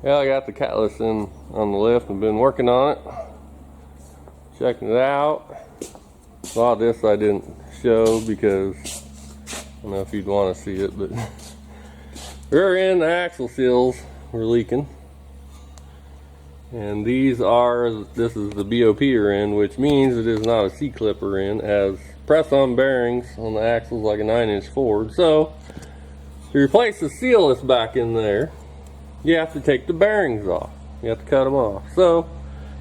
Yeah, I got the cutlass in on the lift and been working on it, checking it out. A lot of this I didn't show because I don't know if you'd want to see it, but rear end, the axle seals were leaking. And this is the BOP rear end, which means it is not a C-clip rear end. It has press-on bearings on the axles like a 9-inch Ford. So to replace the seal that's back in there, you have to take the bearings off. You have to cut them off. So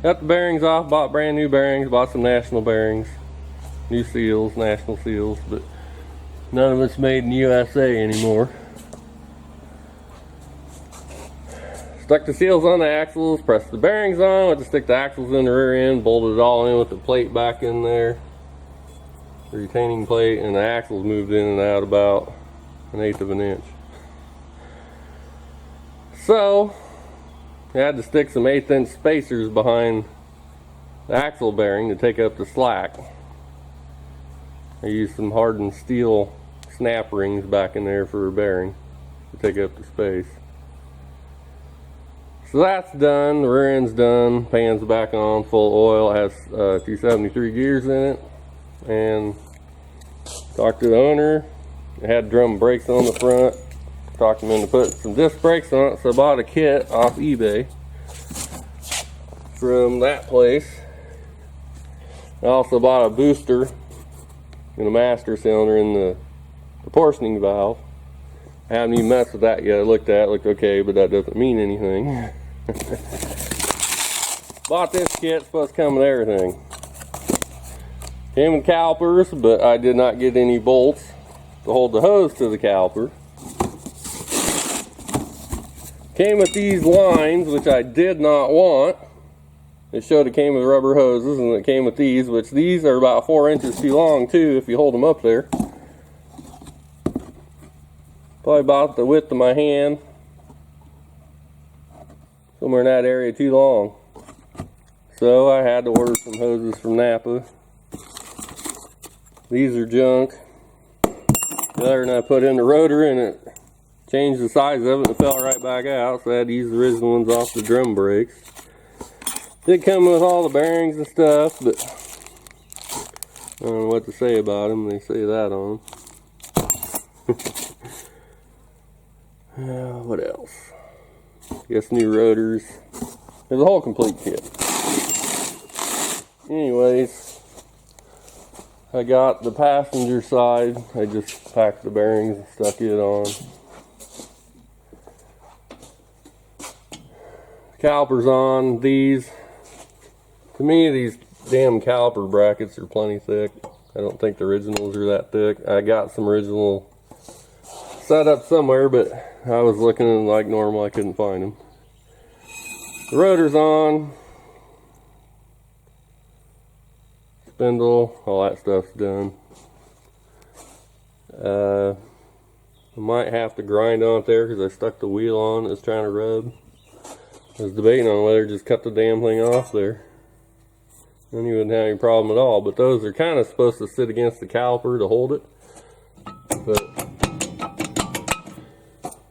got the bearings off, bought brand new bearings, bought some national bearings, new seals, national seals, but none of it's made in USA anymore. Stuck the seals on the axles, pressed the bearings on, went to stick the axles in the rear end, bolted it all in with the plate back in there, the retaining plate, and the axles moved in and out about 1/8 of an inch. So I had to stick some 1/8 inch spacers behind the axle bearing to take up the slack. I used some hardened steel snap rings back in there for a bearing to take up the space. So that's done, the rear end's done, pan's back on, full oil, it has 273 gears in it, and talked to the owner. It had drum brakes on the front, talked him into putting some disc brakes on it, so I bought a kit off eBay from that place. I also bought a booster and a master cylinder in the proportioning valve. I haven't even messed with that yet. I looked at it, looked okay, but that doesn't mean anything. Bought this kit, it's supposed to come with everything. Came with calipers, but I did not get any bolts to hold the hose to the caliper. Came with these lines, which I did not want. It showed it came with rubber hoses, and it came with these, which these are about 4 inches too long too if you hold them up there. Probably about the width of my hand. Somewhere in that area too long. So I had to order some hoses from Napa. These are junk. The other one I put in the rotor and it changed the size of it and it fell right back out, so I had to use the original ones off the drum brakes. Did come with all the bearings and stuff, but I don't know what to say about them. They say that on them. What else? Guess new rotors. There's a whole complete kit. Anyways, I got the passenger side. I just packed the bearings and stuck it on. Calipers on these. To me, these damn caliper brackets are plenty thick. I don't think the originals are that thick. I got some original set up somewhere, but I was looking like normal, I couldn't find them. The rotor's on. Spindle, all that stuff's done. I might have to grind on it there because I stuck the wheel on, it's trying to rub. I was debating on whether to just cut the damn thing off there. Then you wouldn't have any problem at all, but those are kind of supposed to sit against the caliper to hold it. But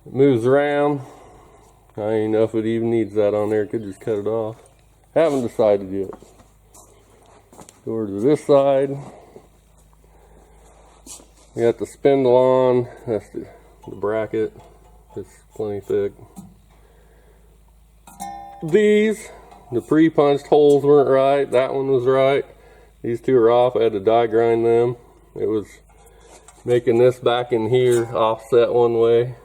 it moves around. I don't even know if it even needs that on there. Could just cut it off. Haven't decided yet. Go over to this side. We got the spindle on. That's the bracket. It's plenty thick. These, the pre-punched holes weren't right. That one was right. These two are off. I had to die grind them. It was making this back in here offset one way.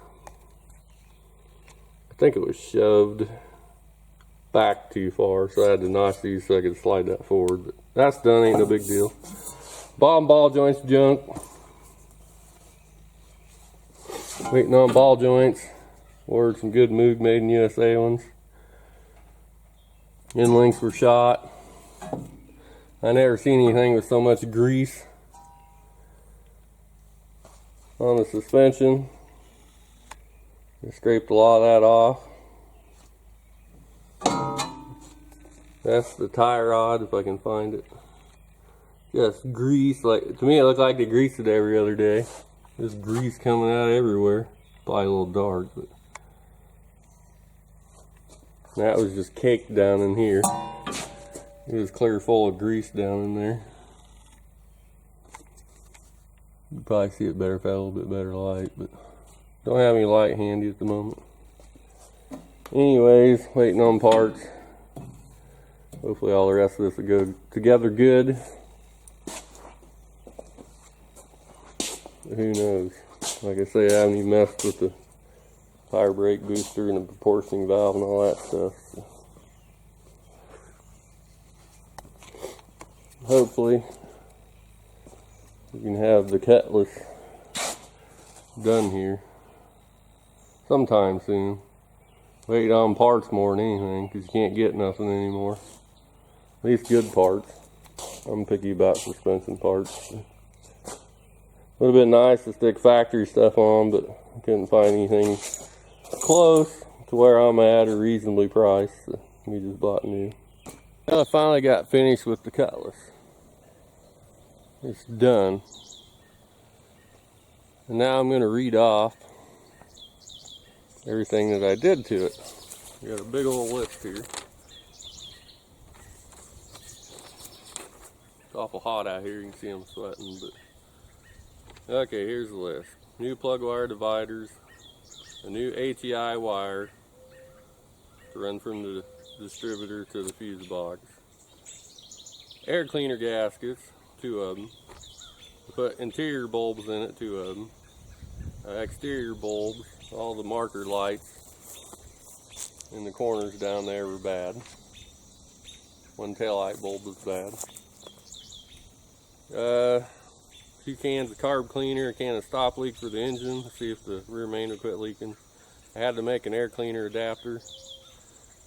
I think it was shoved back too far, so I had to notch these so I could slide that forward. But that's done, ain't no big deal. Bottom ball joints junk. Waiting on ball joints. Ordered some good Moog made in USA ones. End links were shot. I never seen anything with so much grease on the suspension. I scraped a lot of that off. That's the tie rod, if I can find it. Just grease, like, to me it looked like they greased it every other day. There's grease coming out everywhere. Probably a little dark, but That was just caked down in here. It was clear full of grease down in there. You probably see it better if I had a little bit better light, but don't have any light handy at the moment. Anyways, waiting on parts. Hopefully all the rest of this will go together good. But who knows? Like I say, I haven't even messed with the tire brake booster and the proportioning valve and all that stuff. So hopefully we can have the cutlass done here sometime soon. Wait on parts more than anything, because you can't get nothing anymore. At least good parts. I'm picky about suspension parts. Would have been nice to stick factory stuff on, but I couldn't find anything close to where I'm at or reasonably priced. So we just bought new. Well, I finally got finished with the cutlass. It's done. And now I'm going to read off everything that I did to it. We got a big old list here. It's awful hot out here, you can see I'm sweating, but okay, here's the list. New plug wire dividers, a new ATI wire to run from the distributor to the fuse box, air cleaner gaskets, 2 of them. Put interior bulbs in it, 2 of them. Exterior bulbs, all the marker lights in the corners down there were bad. 1 taillight bulb was bad. 2 cans of carb cleaner, a can of stop leak for the engine to see if the rear main would quit leaking. I had to make an air cleaner adapter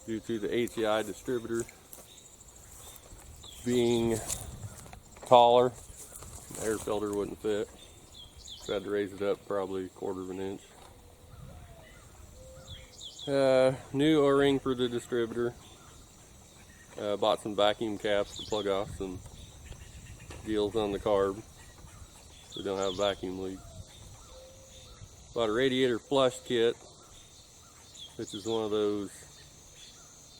due to the ATI distributor being taller. The air filter wouldn't fit. So I had to raise it up probably 1/4 of an inch. New O-ring for the distributor. Bought some vacuum caps to plug off some deals on the carb so we don't have a vacuum leak. Bought a radiator flush kit, which is one of those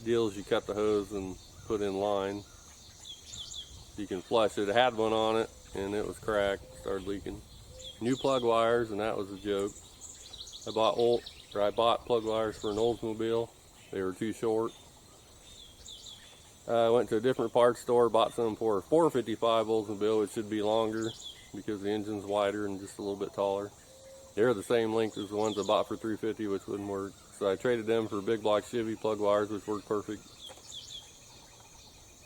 deals you cut the hose and put in line. You can flush it. It had one on it and it was cracked, started leaking. New plug wires, and that was a joke. I bought plug wires for an Oldsmobile. They were too short. I went to a different parts store, bought some for a 455 Oldsmobile, which should be longer because the engine's wider and just a little bit taller. They're the same length as the ones I bought for 350, which wouldn't work. So I traded them for big block Chevy plug wires, which work perfect.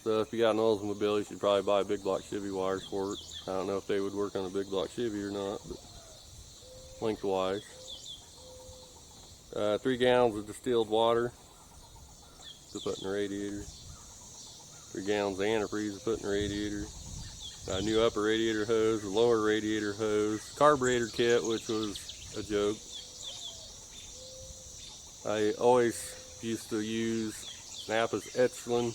So if you got an Oldsmobile, you should probably buy big block Chevy wires for it. I don't know if they would work on a big block Chevy or not, but lengthwise. 3 gallons of distilled water to put in the radiator. 3 gallons of antifreeze to put in the radiator. A new upper radiator hose, a lower radiator hose, carburetor kit, which was a joke. I always used to use Napa's Echelon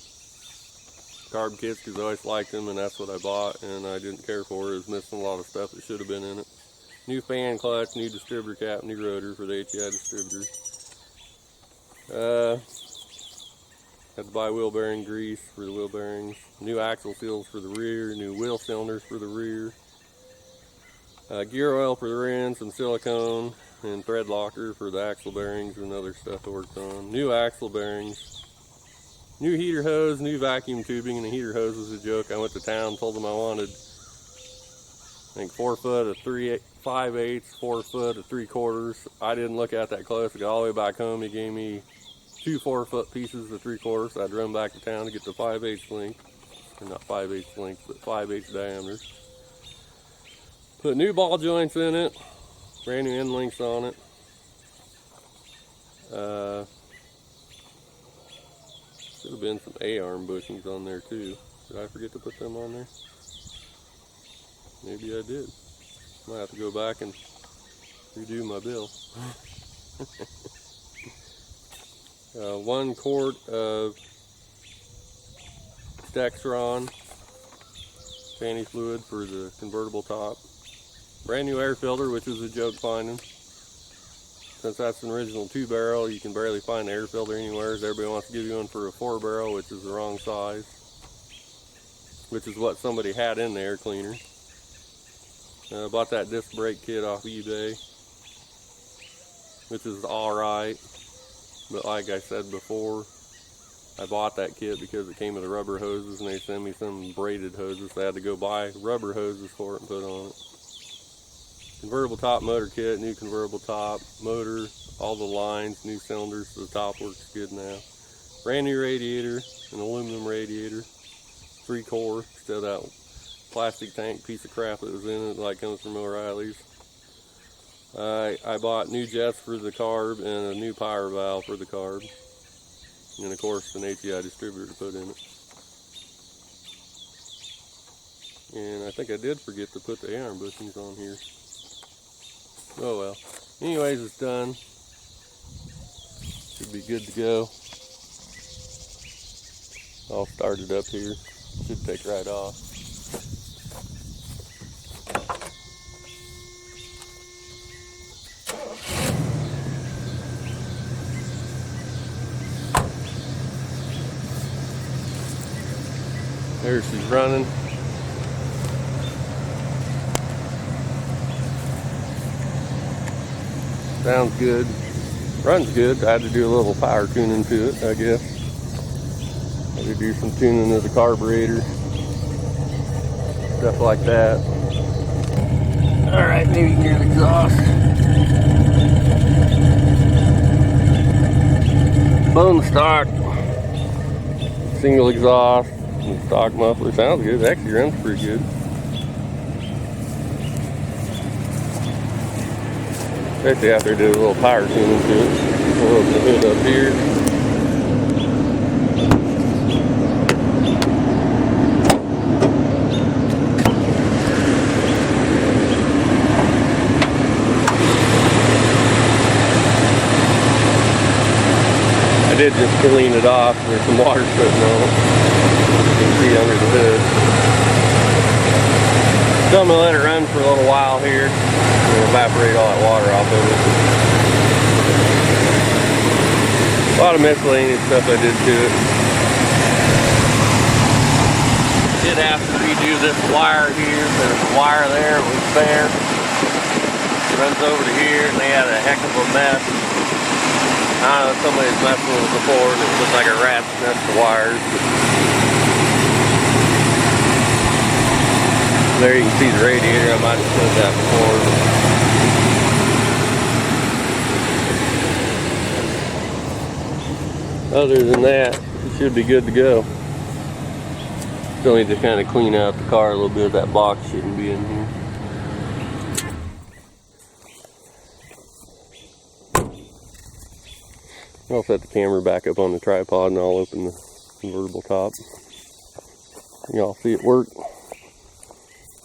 carb kits because I always liked them, and that's what I bought, and I didn't care for it. It was missing a lot of stuff that should have been in it. New fan clutch, new distributor cap, new rotor for the ATI distributor. Had to buy wheel bearing grease for the wheel bearings. New axle seals for the rear, new wheel cylinders for the rear. Gear oil for the rear end, some silicone, and thread locker for the axle bearings and other stuff I worked on. New axle bearings. New heater hose, new vacuum tubing, and the heater hose was a joke. I went to town, told them I wanted, I think 4 foot of 5/8, 4 foot of 3/4. I didn't look at that close. I got all the way back home. He gave me 2 4-foot pieces of 3/4. So I'd run back to town to get the 5/8 length. Or not 5/8 length, but 5/8 diameter. Put new ball joints in it. Brand new end links on it. Should have been some A-arm bushings on there too. Did I forget to put them on there? Maybe I did. Might have to go back and redo my bill. 1 quart of Dextron fanny fluid for the convertible top. Brand new air filter, which was a joke finding. since that's an original 2-barrel, you can barely find an air filter anywhere. Everybody wants to give you one for a 4-barrel, which is the wrong size, which is what somebody had in the air cleaner. Bought that disc brake kit off eBay, which is alright, but like I said before, I bought that kit because it came with the rubber hoses, and they sent me some braided hoses, so I had to go buy rubber hoses for it and put on it. Convertible top motor kit, new convertible top, motor, all the lines, new cylinders, so the top works good now. Brand new radiator, an aluminum radiator, 3-core, instead of that plastic tank piece of crap that was in it, like comes from O'Reilly's. I bought new jets for the carb and a new power valve for the carb. And of course an ATI distributor to put in it. And I think I did forget to put the A-arm bushings on here. Oh well. Anyways, it's done. Should be good to go. I'll start it up here. Should take right off. There she's running. Sounds good. Runs good. I had to do a little power tuning to it, I guess. I had to do some tuning of the carburetor. Stuff like that. Alright, maybe you can hear the exhaust. Bone stock. Single exhaust. Stock muffler. Sounds good. It actually runs pretty good. Especially after I did a little power tuning to it. We'll open the hood up here. I did just clean it off. There's some water sitting on it. You can see under the hood. So I'm going to let it run for a little while here. And evaporate all that water off of it. A lot of miscellaneous stuff I did to it. Did have to redo this wire here. There's a wire there, it was bare. It runs over to here, and they had a heck of a mess. I don't know, somebody's messed with it before, and it looked like a rat's nest of wires. There you can see the radiator. I might have said that before. Other than that, it should be good to go. Still need to kind of clean out the car a little bit. That box shouldn't be in here. I'll set the camera back up on the tripod and I'll open the convertible top. Y'all see it work.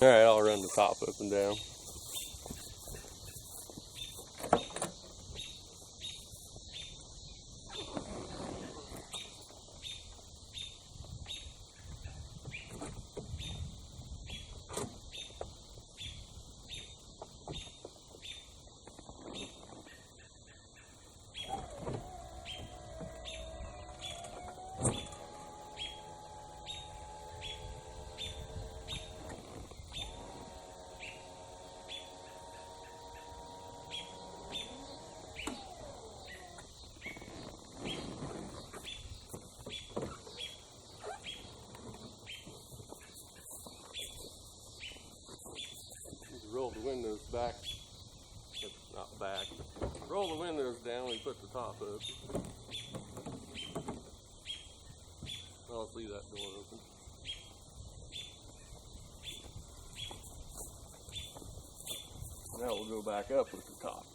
Alright, I'll run the top up and down. Roll the windows back, not back, but roll the windows down and put the top up. I'll leave that door open. Now we'll go back up with the top.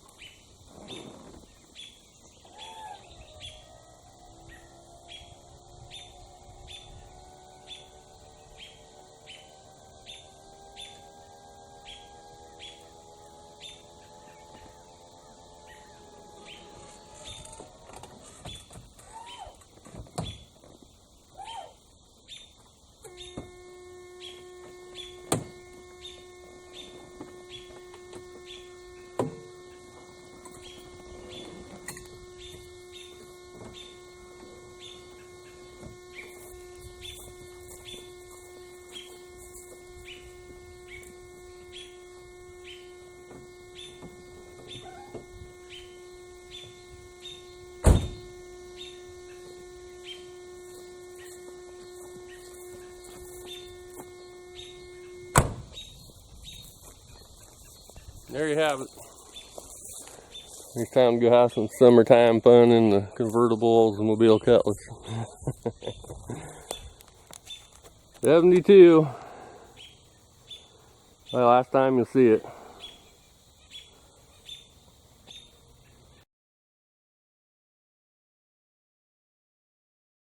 There you have it. It's time to go have some summertime fun in the convertible Oldsmobile Cutlass. 72. Well, last time you'll see it.